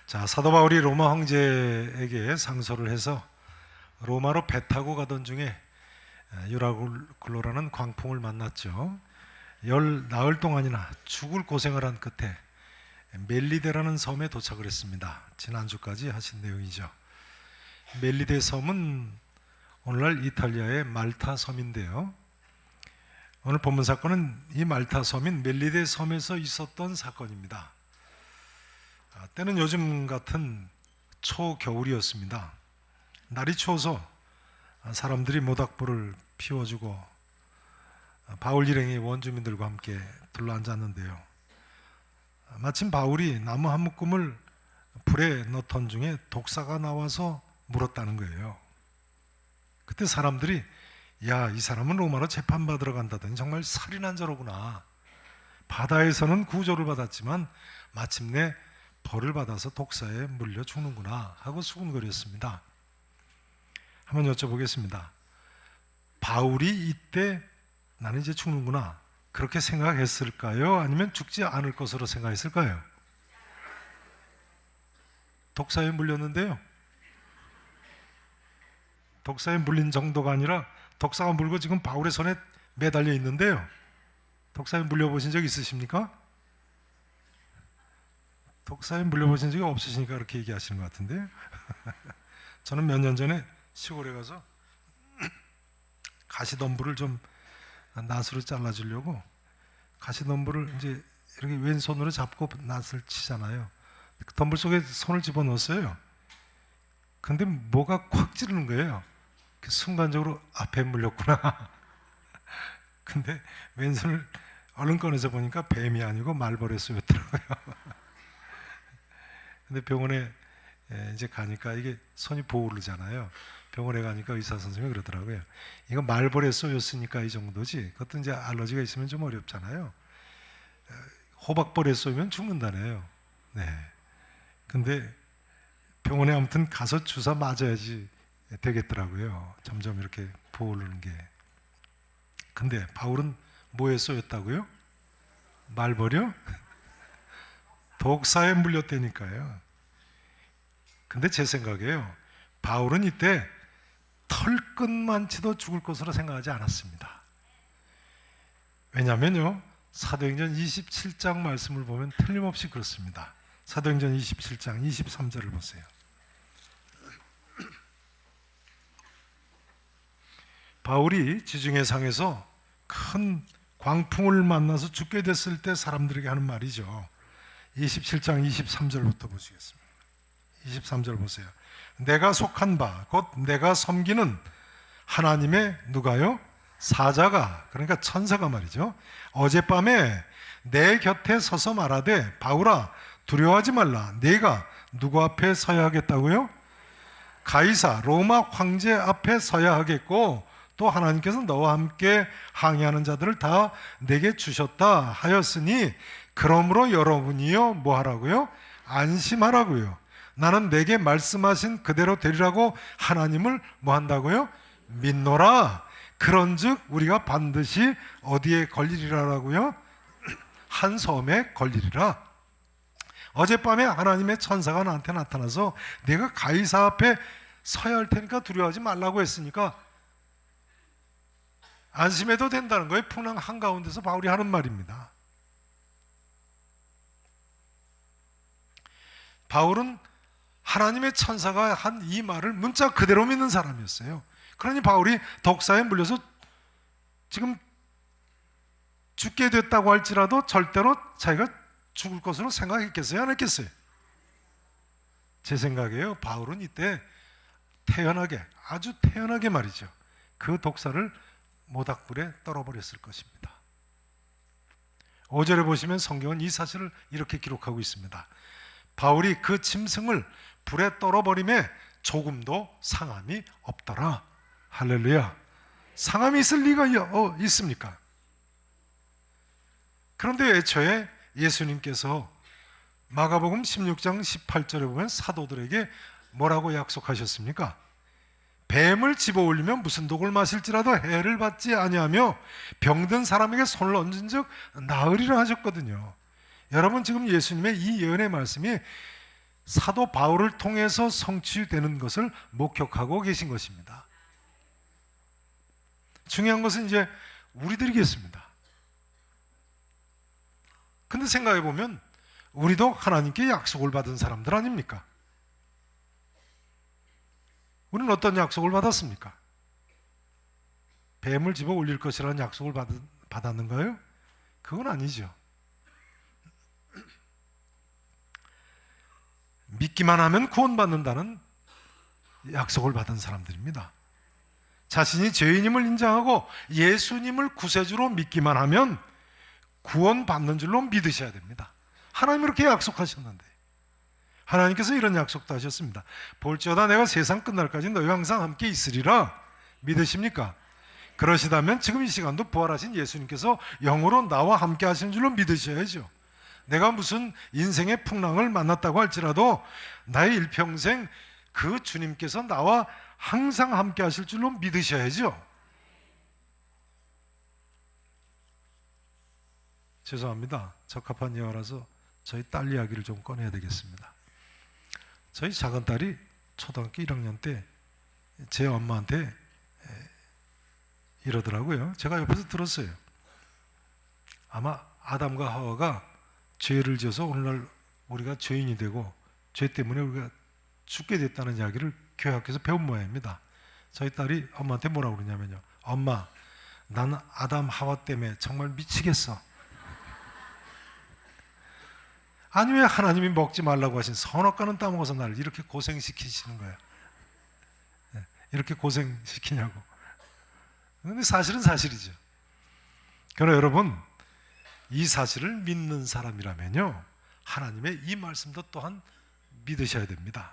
자, 사도 바울이 로마 황제에게 상소를 해서 로마로 배 타고 가던 중에 유라굴로라는 광풍을 만났죠. 열 나흘 동안이나 죽을 고생을 한 끝에 멜리데라는 섬에 도착을 했습니다. 지난주까지 하신 내용이죠. 멜리데 섬은 오늘날 이탈리아의 말타 섬인데요. 오늘 본문 사건은 이 말타 섬인 멜리데 섬에서 있었던 사건입니다. 때는 요즘 같은 초겨울이었습니다. 날이 추워서 사람들이 모닥불을 피워주고 바울 일행이 원주민들과 함께 둘러앉았는데요. 마침 바울이 나무 한 묶음을 불에 넣던 중에 독사가 나와서 물었다는 거예요. 그때 사람들이 야, 이 사람은 로마로 재판받으러 간다더니 정말 살인한 자로구나. 바다에서는 구조를 받았지만 마침내 벌을 받아서 독사에 물려 죽는구나 하고 수군거렸습니다. 한번 여쭤보겠습니다. 바울이 이때 나는 이제 죽는구나 그렇게 생각했을까요? 아니면 죽지 않을 것으로 생각했을까요? 독사에 물렸는데요. 독사에 물린 정도가 아니라 독사가 물고 지금 바울의 손에 매달려 있는데요. 독사에 물려보신 적 있으십니까? 독사에 물려보신 적이 없으시니까 그렇게 얘기하시는 것 같은데요. 저는 몇 년 전에 시골에 가서 가시덤불을 좀 낫으로 잘라주려고 가시덤불을 이제 이렇게 왼손으로 잡고 낫을 치잖아요. 그 덤불 속에 손을 집어넣었어요. 근데 뭐가 콱 찌르는 거예요. 순간적으로 앞에 물렸구나. 근데 왼손을 얼른 꺼내서 보니까 뱀이 아니고 말벌에서였더라고요. 근데 병원에 이제 가니까 이게 손이 보호르잖아요. 병원에 가니까 의사 선생님이 그러더라고요. 이거 말벌에 쏘였으니까 이 정도지. 그것도 이제 알러지가 있으면 좀 어렵잖아요. 호박벌에 쏘면 죽는다네요. 네. 근데 병원에 아무튼 가서 주사 맞아야지 되겠더라고요. 점점 이렇게 부어오르는 게. 근데 바울은 뭐에 쏘였다고요? 말벌이요? 독사에 물렸다니까요. 근데 제 생각에요. 바울은 이때 털끝만치도 죽을 것으로 생각하지 않았습니다. 왜냐하면요. 사도행전 27장 말씀을 보면 틀림없이 그렇습니다. 사도행전 27장 23절을 보세요. 바울이 지중해 상에서 큰 광풍을 만나서 죽게 됐을 때 사람들에게 하는 말이죠. 27장 23절부터 보시겠습니다. 23절 보세요. 내가 속한 바 곧 내가 섬기는 하나님의 누가요? 사자가, 그러니까 천사가 말이죠. 어젯밤에 내 곁에 서서 말하되 바울아 두려워하지 말라. 네가 누구 앞에 서야 하겠다고요? 가이사 로마 황제 앞에 서야 하겠고 또 하나님께서 너와 함께 항의하는 자들을 다 내게 주셨다 하였으니 그러므로 여러분이요 뭐 하라고요? 안심하라고요. 나는 내게 말씀하신 그대로 되리라고 하나님을 뭐 한다고요? 믿노라. 그런즉 우리가 반드시 어디에 걸리리라고요? 한 섬에 걸리리라. 어젯밤에 하나님의 천사가 나한테 나타나서 내가 가이사 앞에 서야 할 테니까 두려워하지 말라고 했으니까 안심해도 된다는 거예요. 풍랑 한가운데서 바울이 하는 말입니다. 바울은 하나님의 천사가 한 이 말을 문자 그대로 믿는 사람이었어요. 그러니 바울이 독사에 물려서 지금 죽게 됐다고 할지라도 절대로 자기가 죽을 것으로 생각했겠어요? 안 했겠어요? 제 생각에요. 바울은 이때 태연하게, 아주 태연하게 말이죠. 그 독사를 모닥불에 떨어버렸을 것입니다. 5절에 보시면 성경은 이 사실을 이렇게 기록하고 있습니다. 바울이 그 짐승을 불에 떨어버림에 조금도 상함이 없더라. 할렐루야. 상함이 있을 리가 있습니까? 그런데 애초에 예수님께서 마가복음 16장 18절에 보면 사도들에게 뭐라고 약속하셨습니까? 뱀을 집어올리면 무슨 독을 마실지라도 해를 받지 아니하며 병든 사람에게 손을 얹은 즉 나으리라 하셨거든요. 여러분 지금 예수님의 이 예언의 말씀이 사도 바울을 통해서 성취되는 것을 목격하고 계신 것입니다. 중요한 것은 이제 우리들이겠습니다. 근데 생각해 보면 우리도 하나님께 약속을 받은 사람들 아닙니까? 우리는 어떤 약속을 받았습니까? 뱀을 집어 올릴 것이라는 약속을 받았는가요? 그건 아니죠. 믿기만 하면 구원받는다는 약속을 받은 사람들입니다. 자신이 죄인임을 인정하고 예수님을 구세주로 믿기만 하면 구원받는 줄로 믿으셔야 됩니다. 하나님이 그렇게 약속하셨는데, 하나님께서 이런 약속도 하셨습니다. 볼지어다 내가 세상 끝날까지 너희와 항상 함께 있으리라. 믿으십니까? 그러시다면 지금 이 시간도 부활하신 예수님께서 영으로 나와 함께 하시는 줄로 믿으셔야죠. 내가 무슨 인생의 풍랑을 만났다고 할지라도 나의 일평생 그 주님께서 나와 항상 함께 하실 줄로 믿으셔야죠. 죄송합니다. 적합한 예화라서 저희 딸 이야기를 좀 꺼내야 되겠습니다. 저희 작은 딸이 초등학교 1학년 때 제 엄마한테 이러더라고요. 제가 옆에서 들었어요. 아마 아담과 하와가 죄를 지어서 오늘날 우리가 죄인이 되고 죄 때문에 우리가 죽게 됐다는 이야기를 교회 학교에서 배운 모양입니다. 저희 딸이 엄마한테 뭐라고 그러냐면요, 엄마, 나는 아담 하와 때문에 정말 미치겠어. 아니 왜 하나님이 먹지 말라고 하신 선악과는 따먹어서 나를 이렇게 고생시키시는 거야? 이렇게 고생시키냐고. 근데 사실은 사실이죠. 그러나 여러분, 이 사실을 믿는 사람이라면요, 하나님의 이 말씀도 또한 믿으셔야 됩니다.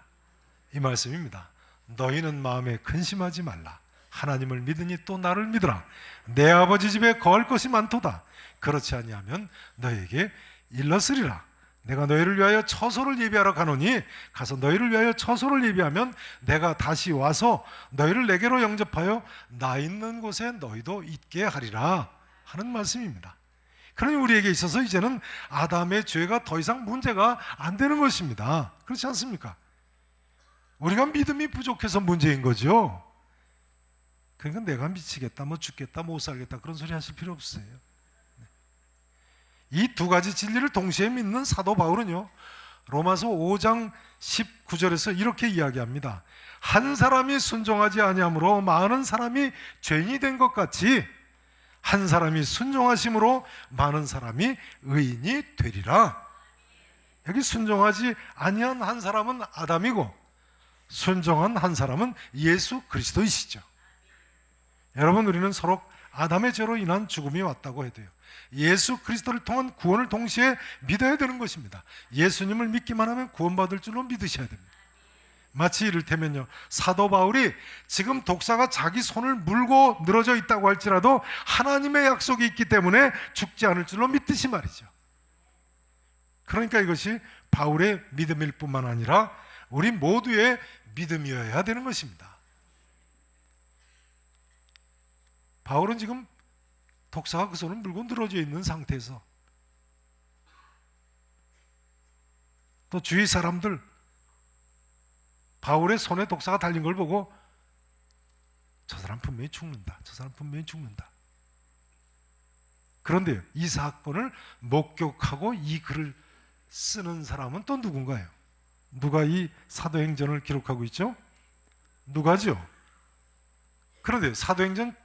이 말씀입니다. 너희는 마음에 근심하지 말라. 하나님을 믿으니 또 나를 믿으라. 내 아버지 집에 거할 것이 많도다. 그렇지 아니하면 너희에게 일렀으리라. 내가 너희를 위하여 처소를 예비하러 가노니 가서 너희를 위하여 처소를 예비하면 내가 다시 와서 너희를 내게로 영접하여 나 있는 곳에 너희도 있게 하리라 하는 말씀입니다. 그러니 우리에게 있어서 이제는 아담의 죄가 더 이상 문제가 안 되는 것입니다. 그렇지 않습니까? 우리가 믿음이 부족해서 문제인 거죠. 그러니까 내가 미치겠다, 뭐 죽겠다, 못 살겠다 그런 소리 하실 필요 없어요. 이 두 가지 진리를 동시에 믿는 사도 바울은요, 로마서 5장 19절에서 이렇게 이야기합니다. 한 사람이 순종하지 아니함으로 많은 사람이 죄인이 된 것 같이 한 사람이 순종하심으로 많은 사람이 의인이 되리라. 여기 순종하지 아니한 한 사람은 아담이고 순종한 한 사람은 예수 그리스도이시죠. 여러분, 우리는 서로 아담의 죄로 인한 죽음이 왔다고 해도요, 예수 그리스도를 통한 구원을 동시에 믿어야 되는 것입니다. 예수님을 믿기만 하면 구원받을 줄로 믿으셔야 됩니다. 마치 이를테면요, 사도 바울이 지금 독사가 자기 손을 물고 늘어져 있다고 할지라도 하나님의 약속이 있기 때문에 죽지 않을 줄로 믿듯이 말이죠. 그러니까 이것이 바울의 믿음일 뿐만 아니라 우리 모두의 믿음이어야 되는 것입니다. 바울은 지금 독사가 그 손을 물고 늘어져 있는 상태에서 또 주위 사람들 바울의 손에 독사가 달린 걸 보고 저 사람 분명히 죽는다, 저 사람 분명히 죽는다. 그런데 이 사건을 목격하고 이 글을 쓰는 사람은 또 누군가요? 누가 이 사도행전을 기록하고 있죠? 누가죠? 그런데 사도행전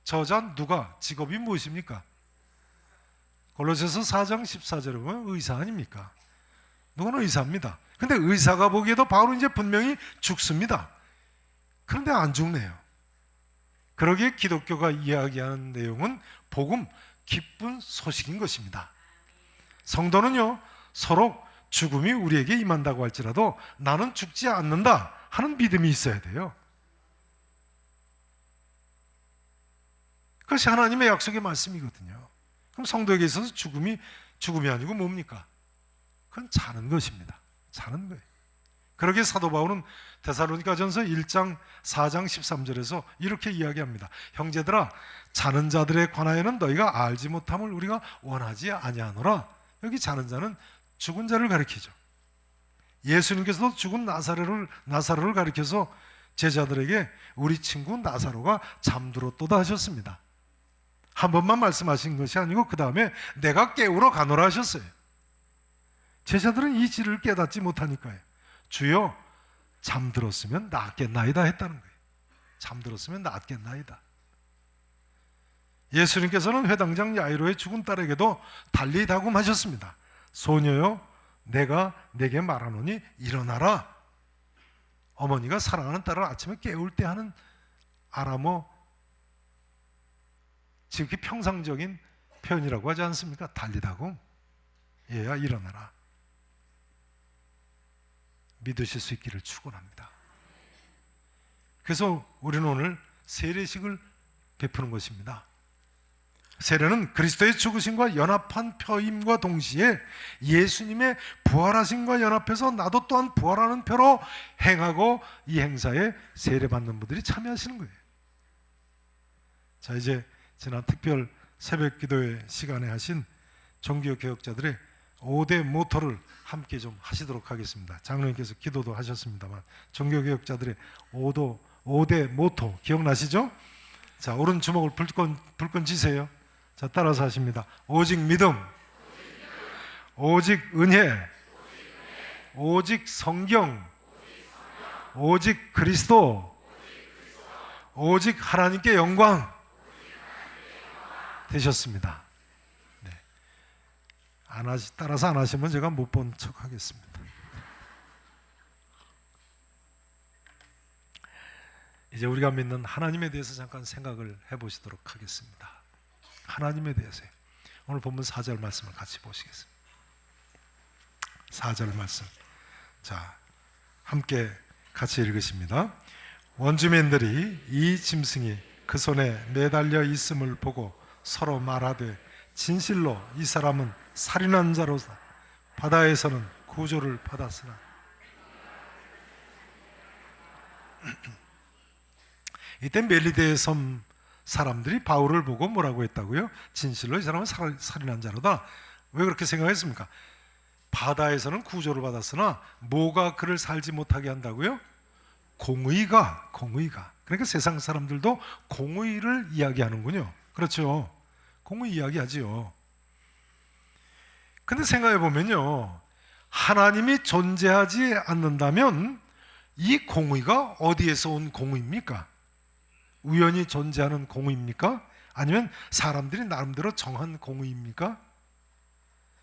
저자 누가 직업이 무엇입니까? 골로새서 4장 14절에 보면 의사 아닙니까? 누구는 의사입니다. 근데 의사가 보기에도 바울은 이제 분명히 죽습니다. 그런데 안 죽네요. 그러기에 기독교가 이야기하는 내용은 복음, 기쁜 소식인 것입니다. 성도는요, 서로 죽음이 우리에게 임한다고 할지라도 나는 죽지 않는다 하는 믿음이 있어야 돼요. 그것이 하나님의 약속의 말씀이거든요. 그럼 성도에게 있어서 죽음이 아니고 뭡니까? 그건 자는 것입니다. 자는 거예요. 그러기에 사도 바울은 데살로니가전서 1장 4장 13절에서 이렇게 이야기합니다. 형제들아, 자는 자들에 관하여는 너희가 알지 못함을 우리가 원하지 아니하노라. 여기 자는 자는 죽은 자를 가리키죠. 예수님께서도 죽은 나사로를 가리켜서 제자들에게 우리 친구 나사로가 잠들었도다 하셨습니다. 한 번만 말씀하신 것이 아니고 그 다음에 내가 깨우러 가노라 하셨어요. 제자들은 이 진리를 깨닫지 못하니까요. 주여, 잠들었으면 낫겠나이다 했다는 거예요. 잠들었으면 낫겠나이다. 예수님께서는 회당장 야이로의 죽은 딸에게도 달리 다금하셨습니다. 소녀여, 내가 내게 말하노니 일어나라. 어머니가 사랑하는 딸을 아침에 깨울 때 하는 아람어, 지극히 평상적인 표현이라고 하지 않습니까? 달리 다금. 얘야, 일어나라. 믿으실 수 있기를 축원합니다. 그래서 우리는 오늘 세례식을 베푸는 것입니다. 세례는 그리스도의 죽으심과 연합한 표임과 동시에 예수님의 부활하심과 연합해서 나도 또한 부활하는 표로 행하고 이 행사에 세례받는 분들이 참여하시는 거예요. 자, 이제 지난 특별 새벽기도회 시간에 하신 종교 개혁자들의 5대 모토를 함께 좀 하시도록 하겠습니다. 장로님께서 기도도 하셨습니다만 종교 개혁자들의 5대 모토 기억나시죠? 자, 오른 주먹을 불끈 쥐세요. 자, 따라서 하십니다. 오직 믿음, 오직 은혜, 오직 성경, 오직 그리스도, 오직 하나님께 영광 되셨습니다. 네. 따라서 안 하시면 제가 못 본 척 하겠습니다. 이제 우리가 믿는 하나님에 대해서 잠깐 생각을 해보시도록 하겠습니다. 하나님에 대해서 오늘 본문 4절 말씀을 같이 보시겠습니다. 4절 말씀, 자, 함께 같이 읽으십니다. 원주민들이 이 짐승이 그 손에 매달려 있음을 보고 서로 말하되 진실로 이 사람은 살인한 자로서 바다에서는 구조를 받았으나. 이때 멜리데의 섬 사람들이 바울을 보고 뭐라고 했다고요? 진실로 이 사람은 살인한 자로다. 왜 그렇게 생각했습니까? 바다에서는 구조를 받았으나 뭐가 그를 살지 못하게 한다고요? 공의가. 그러니까 세상 사람들도 공의를 이야기하는군요. 그렇죠? 공의 이야기하지요. 근데 생각해 보면요, 하나님이 존재하지 않는다면 이 공의가 어디에서 온 공의입니까? 우연히 존재하는 공의입니까? 아니면 사람들이 나름대로 정한 공의입니까?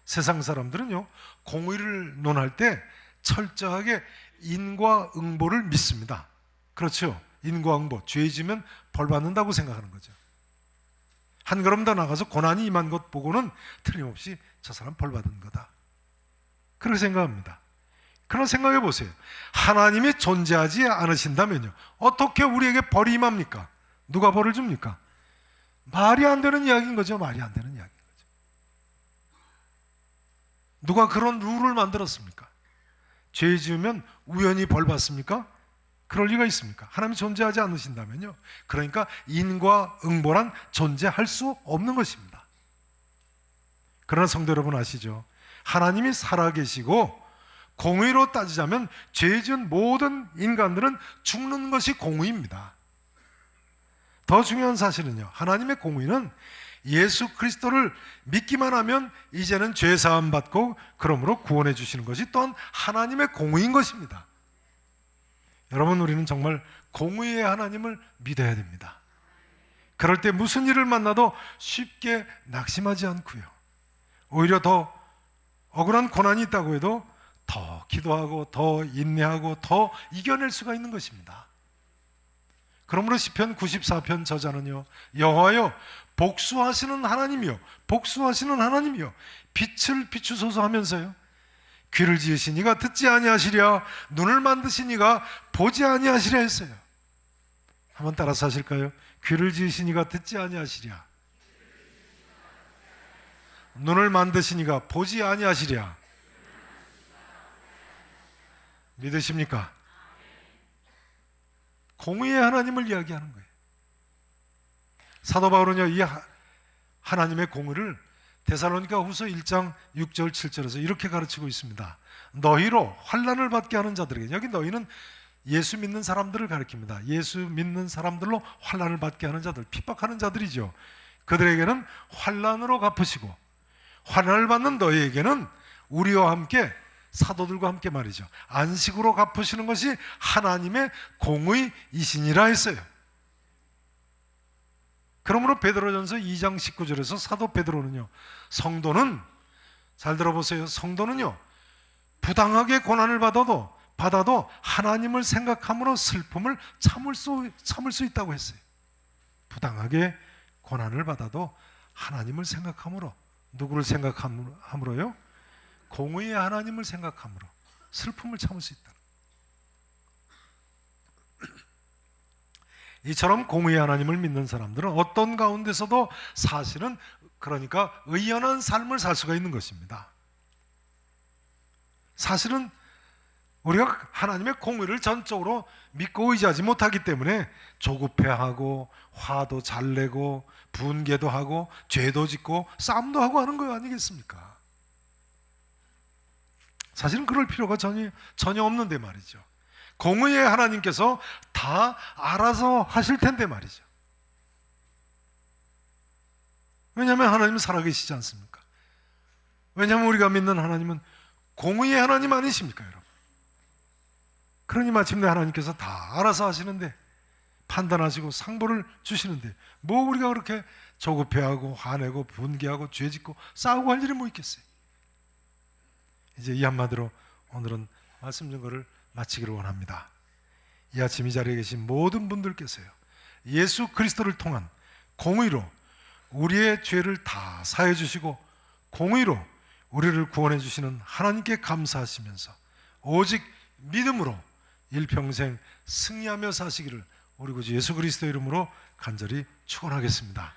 세상 사람들은요, 공의를 논할 때 철저하게 인과응보를 믿습니다. 그렇죠? 인과응보, 죄 지면 벌 받는다고 생각하는 거죠. 한 걸음 더 나가서 고난이 임한 것 보고는 틀림없이 저 사람 벌 받은 거다, 그렇게 생각합니다. 그런 생각해 보세요. 하나님이 존재하지 않으신다면요, 어떻게 우리에게 벌이 임합니까? 누가 벌을 줍니까? 말이 안 되는 이야기인 거죠. 말이 안 되는 이야기인 거죠. 누가 그런 룰을 만들었습니까? 죄 지으면 우연히 벌 받습니까? 그럴 리가 있습니까? 하나님이 존재하지 않으신다면요, 그러니까 인과응보란 존재할 수 없는 것입니다. 그러나 성도 여러분 아시죠? 하나님이 살아계시고 공의로 따지자면 죄 지은 모든 인간들은 죽는 것이 공의입니다. 더 중요한 사실은요, 하나님의 공의는 예수 그리스도를 믿기만 하면 이제는 죄 사함 받고 그러므로 구원해 주시는 것이 또한 하나님의 공의인 것입니다. 여러분, 우리는 정말 공의의 하나님을 믿어야 됩니다. 그럴 때 무슨 일을 만나도 쉽게 낙심하지 않고요, 오히려 더 억울한 고난이 있다고 해도 더 기도하고 더 인내하고 더 이겨낼 수가 있는 것입니다. 그러므로 시편 94편 저자는요, 여호와여 복수하시는 하나님이요, 복수하시는 하나님이요, 빛을 비추소서 하면서요, 귀를 지으시니가 듣지 아니하시랴, 눈을 만드시니가 보지 아니하시랴 했어요. 한번 따라서 하실까요? 귀를 지으시니가 듣지 아니하시랴, 눈을 만드시니가 보지 아니하시랴. 믿으십니까? 공의의 하나님을 이야기하는 거예요. 사도 바울은요, 이 하나님의 공의를 데살로니가 후서 1장 6절 7절에서 이렇게 가르치고 있습니다. 너희로 환난을 받게 하는 자들에게, 여기 너희는 예수 믿는 사람들을 가리킵니다. 예수 믿는 사람들로 환난을 받게 하는 자들, 핍박하는 자들이죠. 그들에게는 환난으로 갚으시고 환난을 받는 너희에게는 우리와 함께, 사도들과 함께 말이죠, 안식으로 갚으시는 것이 하나님의 공의이시니라 했어요. 그러므로 베드로전서 2장 19절에서 사도 베드로는요, 성도는, 잘 들어보세요, 성도는요 부당하게 고난을 받아도 하나님을 생각함으로 슬픔을 참을 수 있다고 했어요. 부당하게 고난을 받아도 하나님을 생각함으로, 누구를 생각함으로요? 공의의 하나님을 생각함으로 슬픔을 참을 수 있다. 이처럼 공의의 하나님을 믿는 사람들은 어떤 가운데서도 사실은, 그러니까 의연한 삶을 살 수가 있는 것입니다. 사실은 우리가 하나님의 공의를 전적으로 믿고 의지하지 못하기 때문에 조급해하고 화도 잘 내고 분개도 하고 죄도 짓고 싸움도 하고 하는 거 아니겠습니까? 사실은 그럴 필요가 전혀 없는데 말이죠. 공의의 하나님께서 다 알아서 하실 텐데 말이죠. 왜냐하면 하나님은 살아계시지 않습니까? 왜냐하면 우리가 믿는 하나님은 공의의 하나님 아니십니까, 여러분? 그러니 마침내 하나님께서 다 알아서 하시는데, 판단하시고 상보를 주시는데 뭐 우리가 그렇게 조급해하고 화내고 분개하고 죄짓고 싸우고 할 일이 뭐 있겠어요? 이제 이 한마디로 오늘은 말씀 증거를 마치기를 원합니다. 이 아침 이 자리에 계신 모든 분들께서요, 예수 그리스도를 통한 공의로 우리의 죄를 다 사해 주시고 공의로 우리를 구원해 주시는 하나님께 감사하시면서 오직 믿음으로 일평생 승리하며 사시기를 우리 구주 예수 그리스도 이름으로 간절히 축원하겠습니다.